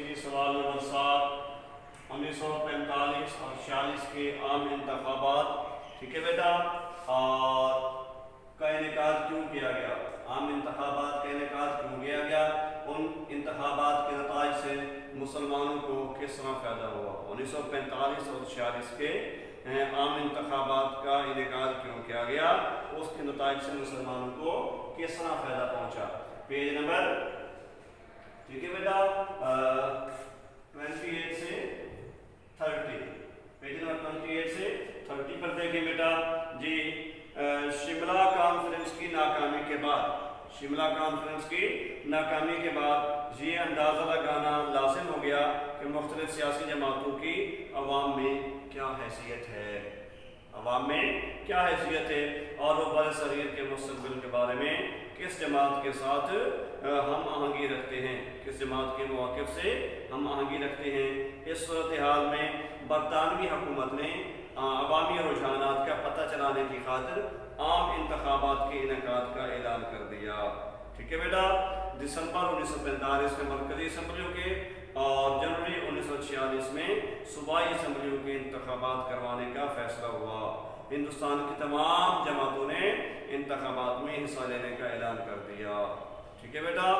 تفصیلی سوال نمبر 7 1945 اور 46 کے عام انتخابات، ٹھیک ہے بیٹا، اور کا انعقاد کیوں کیا گیا؟ عام انتخابات کا انعقاد کیوں کیا گیا؟ ان انتخابات کے نتائج سے مسلمانوں کو کس طرح فائدہ ہوا؟ 1945 اور 46 کے عام انتخابات کا انعقاد کیوں کیا گیا؟ اس کے نتائج سے مسلمانوں کو کس طرح فائدہ پہنچا؟ پیج نمبر، ٹھیک ہے بیٹا، 28 سے 30، پیج نمبر 28 سے 30 پر دیکھیں بیٹا جی۔ شملہ کانفرنس کی ناکامی کے بعد، شملہ کانفرنس کی ناکامی کے بعد یہ اندازہ لگانا لازم ہو گیا کہ مختلف سیاسی جماعتوں کی عوام میں کیا حیثیت ہے، عوام میں کیا حیثیت ہے، اور وہ بر صغیر کے مستقبل کے بارے میں کس جماعت کے ساتھ ہم آہنگی رکھتے ہیں، کس جماعت کے مواقف سے ہم آہنگی رکھتے ہیں۔ اس صورتحال میں برطانوی حکومت نے عوامی رجحانات کا پتہ چلانے کی خاطر عام انتخابات کے انعقاد کا اعلان کر دیا، ٹھیک ہے بیٹا۔ دسمبر 1945 میں مرکزی اسمبلیوں کے اور جنوری 1946 میں صوبائی اسمبلیوں کے انتخابات کروانے کا فیصلہ ہوا۔ ہندوستان کی تمام جماعتوں نے انتخابات میں حصہ لینے کا اعلان کر دیا، ٹھیک ہے بیٹا۔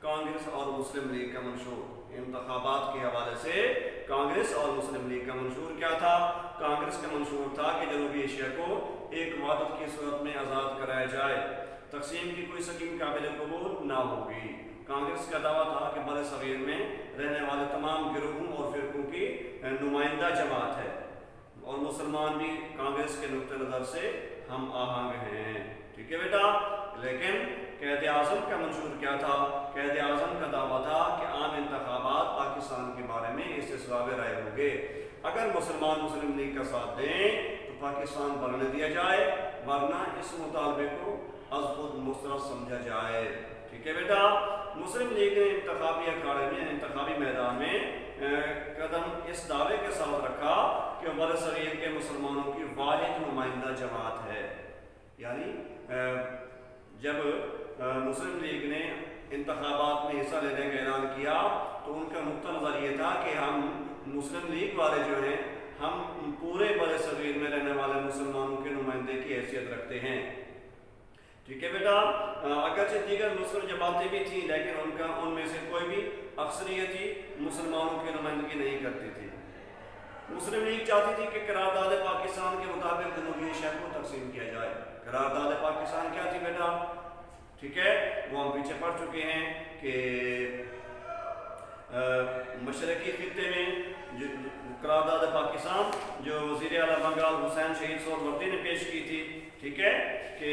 کانگریس اور مسلم لیگ کا منشور، انتخابات کے حوالے سے کانگریس اور مسلم لیگ کا منشور کیا تھا؟ کانگریس کا منشور تھا کہ جنوبی ایشیا کو ایک وحدت کی صورت میں آزاد کرایا جائے، تقسیم کی کوئی سکیم قابل قبول نہ ہوگی۔ کانگریس کا دعویٰ تھا کہ بر صغیر میں رہنے والے تمام گروہوں اور فرقوں کی نمائندہ جماعت ہے، اور مسلمان بھی کانگریس کے نقطہ نظر سے ہم آہنگ ہیں، ٹھیک ہے بیٹا۔ لیکن قائد اعظم کا منشور کیا تھا؟ قائد اعظم کا دعویٰ تھا کہ عام انتخابات پاکستان کے بارے میں استصواب رائے ہوں گے، اگر مسلمان مسلم لیگ کا ساتھ دیں تو پاکستان بننے دیا جائے، ورنہ اس مطالبے کو از خود مسترد سمجھا جائے، ٹھیک ہے بیٹا۔ مسلم لیگ نے انتخابی اکھاڑے میں، انتخابی میدان میں قدم اس دعوے کے ساتھ رکھا کہ بر صغیر کے مسلمانوں کی واحد نمائندہ جماعت ہے، یعنی جب مسلم لیگ نے انتخابات میں حصہ لینے کا اعلان کیا تو ان کا نقطہ نظر یہ تھا کہ ہم مسلم لیگ والے جو ہیں، ہم پورے بر صغیر میں رہنے والے مسلمانوں کے نمائندے کی حیثیت رکھتے ہیں، ٹھیک ہے بیٹا۔ اگرچہ دیگر مسلم جماعتیں بھی تھیں، لیکن ان میں سے کوئی بھی اکثریتی مسلمانوں کی نمائندگی نہیں کرتی تھی۔ مسلم لیگ چاہتی تھی کہ قرارداد پاکستان کے مطابق جنوبی ایشیا کو تقسیم کیا جائے۔ قرارداد پاکستان کیا تھی بیٹا؟ ٹھیک ہے، وہ ہم پیچھے پڑھ چکے ہیں کہ مشرقی خطے میں قرارداد پاکستان جو وزیر اعلیٰ بنگال حسین شہید سہروردی نے پیش کی تھی، ٹھیک ہے، کہ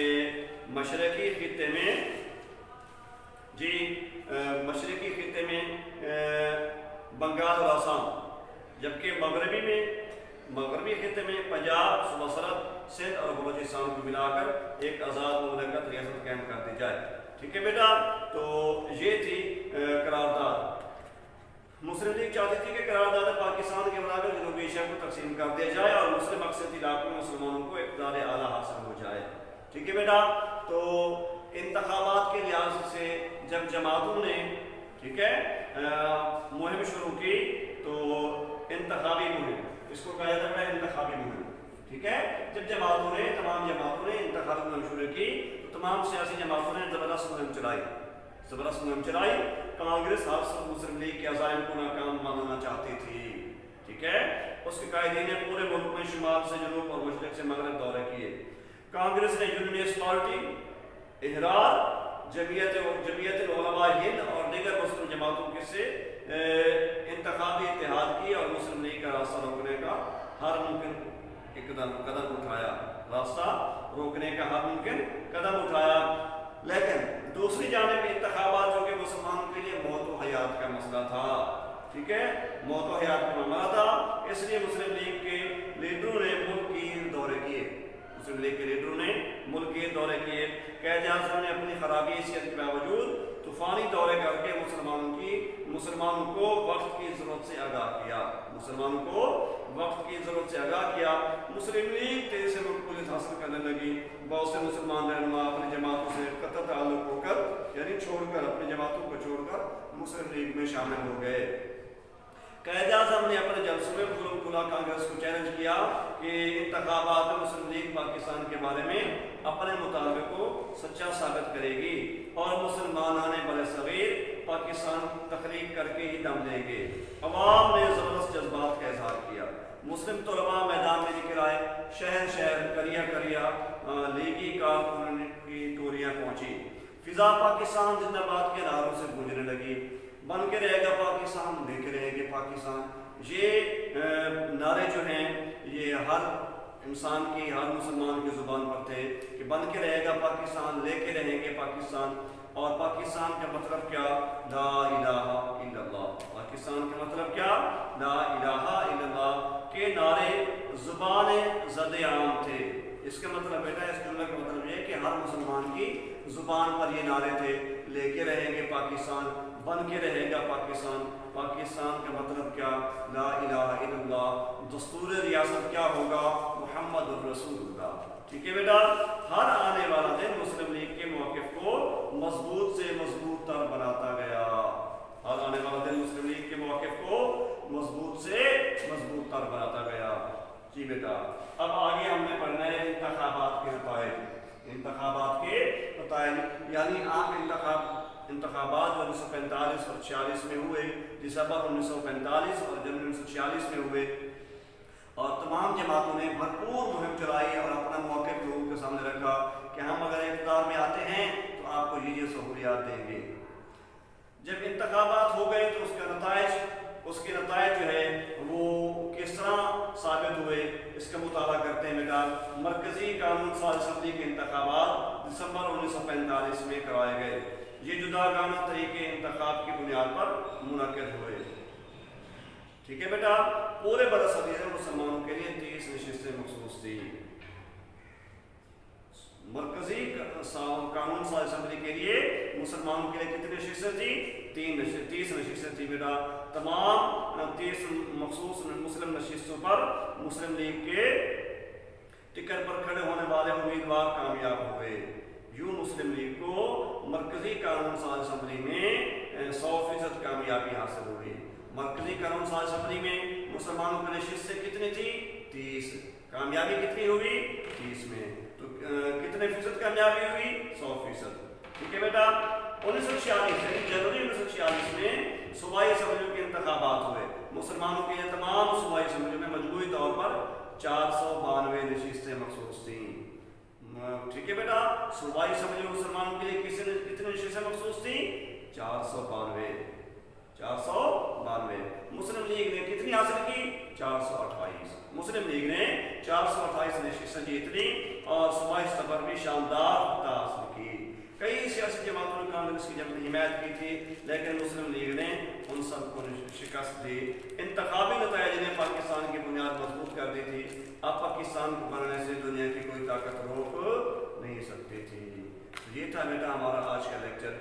مشرقی خطے میں جی مشرقی خطے میں بنگال اور آسام، جبکہ مغربی خطے میں پنجاب، صوبہ سرحد، سندھ اور بلوچستان کو ملا کر ایک آزاد مملکت ریاست قائم کر دی جائے، ٹھیک ہے بیٹا۔ تو یہ تھی قرارداد۔ مسلم لیگ چاہتی تھی کہ قرارداد پاکستان کے مطابق جنوبی ایشیا کو تقسیم کر دیا جائے اور مسلم اکثریتی علاقوں میں مسلمانوں کو اقتدار اعلیٰ حاصل ہو جائے، ٹھیک ہے بیٹا۔ تو انتخابات کے لحاظ سے جب جماعتوں نے، ٹھیک ہے، مہم شروع کی تو انتخابی مہم، اس کو کہا جاتا ہے انتخابی مہم، ٹھیک ہے۔ جب تمام جماعتوں نے انتخابی مہم شروع کی تو تمام سیاسی جماعتوں نے زبردست مہم چلائی۔ کانگریس مسلم لیگ کے عزائم کو ناکام بنانا چاہتی تھی، ٹھیک ہے۔ اس کے قائدین نے پورے ملک میں شمال سے جنوب اور مشرق سے مغرب دورے کیے۔ کانگریس نے یونینسٹ پارٹی، احرار، جمعیت العلماء ہند اور دیگر مسلم جماعتوں کے سے انتخابی اتحاد کی اور مسلم لیگ کا راستہ روکنے کا ہر ممکن قدم اٹھایا، لیکن دوسری جانب انتخابات جو کہ مسلمانوں کے لیے موت و حیات کا مسئلہ تھا، ٹھیک ہے، موت و حیات کا معاملہ تھا، اس لیے مسلم لیگ کے لیڈروں نے ملک گیر دورے کیے۔ قائد اعظم نے اپنی خرابی حیثیت کے باوجود طوفانی دورے کر کے مسلمانوں کو وقت کی ضرورت سے آگاہ کیا۔ مسلم لیگ تیزی سے مقبولیت حاصل کرنے لگی۔ بہت سے مسلمان رہنما اپنی جماعتوں سے قطر تعلق ہو کر یعنی چھوڑ کر اپنی جماعتوں کو چھوڑ کر مسلم لیگ میں شامل ہو گئے۔ قائد اعظم نے اپنے جلسوں میں کھلا کانگریس کو چیلنج کیا کہ انتخابات مسلم لیگ پاکستان کے بارے میں اپنے مطالبے کو سچا ثابت کرے گی اور مسلمانان برصغیر پاکستان تخلیق کر کے ہی دم لیں گے۔ عوام نے زبردست جذبات کا اظہار کیا۔ مسلم طلباء میدان میں نکل آئے، شہر شہر کریا کریا لیگی کارکنوں کی ٹولیاں پہنچی۔ فضا پاکستان زندہ باد کے نعروں سے گونجنے لگی۔ بن کے رہے گا پاکستان، لے کے رہے گے پاکستان، یہ نعرے جو ہیں یہ ہر انسان کی، ہر مسلمان کی زبان پر تھے کہ بن کے رہے گا پاکستان، لے کے رہیں گے پاکستان۔ اور پاکستان کا مطلب کیا؟ لا الہ الا اللہ۔ پاکستان کا مطلب کیا؟ لا الہ الا اللہ کے نعرے زبان زد عام تھے۔ اس کا مطلب بیٹا، اس جملے کا مطلب یہ ہے کہ ہر مسلمان کی زبان پر یہ نعرے تھے، لے کے رہیں گے پاکستان، بن کے رہے گا پاکستان۔ پاکستان کا مطلب کیا؟ لا الہ الا اللہ۔ دستور ریاست کیا ہوگا؟ محمد الرسول اللہ۔ ٹھیک ہے بیٹا، ہر آنے والا دن مسلم لیگ کے موقف کو مضبوط سے مضبوط تر بناتا گیا۔ ہر آنے والا دن مسلم لیگ کے موقف کو مضبوط سے مضبوط تر بناتا گیا۔ جی بیٹا، اب آگے ہم نے پڑھنا ہے انتخابات کے نتائج۔ انتخابات کے نتائج یعنی عام انتخابات جو 1945 اور 46 میں ہوئے، دسمبر 1945 اور جنوری 1946 میں ہوئے، اور تمام جماعتوں نے بھرپور مہم چلائی اور اپنا موقف لوگوں کے سامنے رکھا کہ ہم اگر اقتدار میں آتے ہیں تو آپ کو یہ سہولیات دیں گے۔ جب انتخابات ہو گئے تو اس کے نتائج جو ہے وہ کس طرح ثابت ہوئے، اس کا مطالعہ کرتے ہیں بیٹا۔ مرکزی قانون ساز اسمبلی کے انتخابات دسمبر 1945 میں کرائے گئے۔ یہ جداگانہ طریقے انتخاب کی بنیاد پر منعقد ہوئے۔ ٹھیک ہے بیٹا، پورے برصغیر مسلمانوں کے لیے 30 نشستیں مخصوص تھی۔ مرکزی قانون ساز اسمبلی کے لیے مسلمانوں کے لیے کتنی نشستیں تھی؟ 30 نشستیں تھی بیٹا۔ تمام 30 مخصوص مسلم نشستوں پر مسلم لیگ کے ٹکٹ پر کھڑے ہونے والے امیدوار کامیاب ہوئے۔ یوں مسلم لیگ کو مرکزی قانون ساز اسمبلی میں 100% کامیابی حاصل ہوئی۔ مرکزی قانون ساز اسمبلی میں مسلمانوں کی نشستیں کتنی تھی؟ 30۔ کامیابی کتنی ہوئی؟ 30 میں۔ تو کتنے فیصد کامیابی ہوئی؟ 100%۔ ٹھیک ہے بیٹا، 1946 یعنی جنوری 1946 میں صوبائی اسمبلیوں کے انتخابات ہوئے۔ مسلمانوں کے تمام صوبائی اسمبلیوں میں مجموعی طور پر 492 نشستیں مخصوص تھیں۔ ٹھیک ہے بیٹا، صوبائی اسمبلی میں مسلمانوں کے لیے کتنی نشستیں مخصوص تھیں؟ 492۔ مسلم لیگ نے کتنی حاصل کی؟ 428۔ مسلم لیگ نے 428 نشستیں جیت لی اور صوبائی سطح پر بھی شاندار فتح حاصل کی۔ کئی سیاسی جماعتوں نے کانگریس کی جب حمایت کی تھی، لیکن مسلم لیگ نے ان سب کو شکست دی۔ انتخابی نتائج نے پاکستان کی بنیاد مضبوط کر دی تھی۔ اب پاکستان کو بنانے سے دنیا کی کوئی طاقت روک نہیں سکتی تھی۔ یہ تھا بیٹا ہمارا آج کا لیکچر،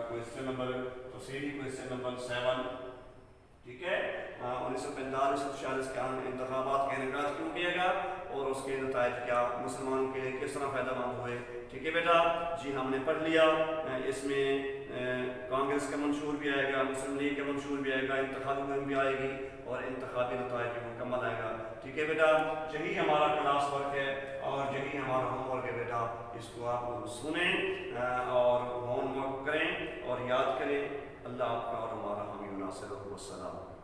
کوئسچن نمبر تفصیلی کوئسچن نمبر 7۔ ٹھیک ہے، 1945-46 کے انتخابات کا انعقاد کیوں کیا گیا اور اس کے نتائج کیا، مسلمانوں کے لیے کس طرح فائدہ مند ہوئے۔ ٹھیک ہے بیٹا، جی ہم نے پڑھ لیا۔ اس میں کانگریس کا منشور بھی آئے گا، مسلم لیگ کا منشور بھی آئے گا، انتخابی مہم بھی آئے گی اور انتخابی نتائج بھی مکمل آئے گا۔ ٹھیک ہے بیٹا، یہی ہمارا کلاس ورک ہے اور یہی ہمارا ہوم ورک ہے بیٹا۔ اس کو آپ سنیں اور ہوم ورک کریں اور یاد کریں۔ اللہ آپ کا اور ہمارا حامی و ناصر ہو۔ السلام۔